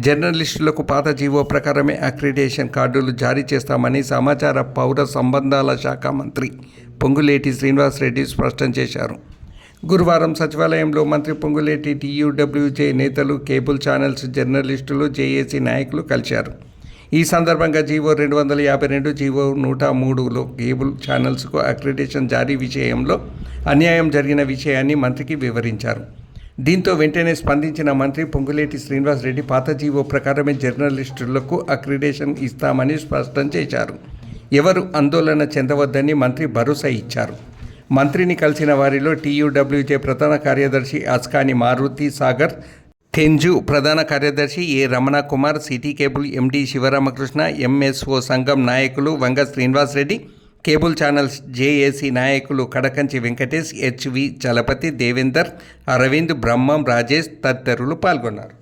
జర్నలిస్టులకు పాత జీవో ప్రకారమే అక్రిడిటేషన్ కార్డులు జారీ చేస్తామని సమాచార పౌర సంబంధాల శాఖ మంత్రి పొంగులేటి శ్రీనివాసరెడ్డి స్పష్టం చేశారు. గురువారం సచివాలయంలో మంత్రి పొంగులేటి టీయూడబ్ల్యూజే నేతలు, కేబుల్ ఛానల్స్ జర్నలిస్టులు, జేఏసీ నాయకులు కలిశారు. ఈ సందర్భంగా జీవో 252, జీవో 103లో కేబుల్ ఛానల్స్కు అక్రిడిటేషన్ జారీ విషయంలో అన్యాయం జరిగిన విషయాన్ని మంత్రికి వివరించారు. దీంతో వెంటనే స్పందించిన మంత్రి పొంగులేటి శ్రీనివాసరెడ్డి పాత జీవో ప్రకారమే జర్నలిస్టులకు అక్రిడిటేషన్ ఇస్తామని స్పష్టం చేశారు. ఎవరు ఆందోళన చెందవద్దని మంత్రి భరోసా ఇచ్చారు. మంత్రిని కలిసిన వారిలో టీయూడబ్ల్యూజే ప్రధాన కార్యదర్శి అస్కాని మారుతి సాగర్, కెంజు ప్రధాన కార్యదర్శి A Ramana Kumar, city cable MD Sivaramakrishna, MSO సంఘం నాయకులు Vanga Srinivasareddy, cable channels JAC నాయకులు కడకంచి వెంకటేష్, హెచ్వి చలపతి, దేవేందర్, అరవింద్, బ్రహ్మం, రాజేష్ తదితరులు పాల్గొన్నారు.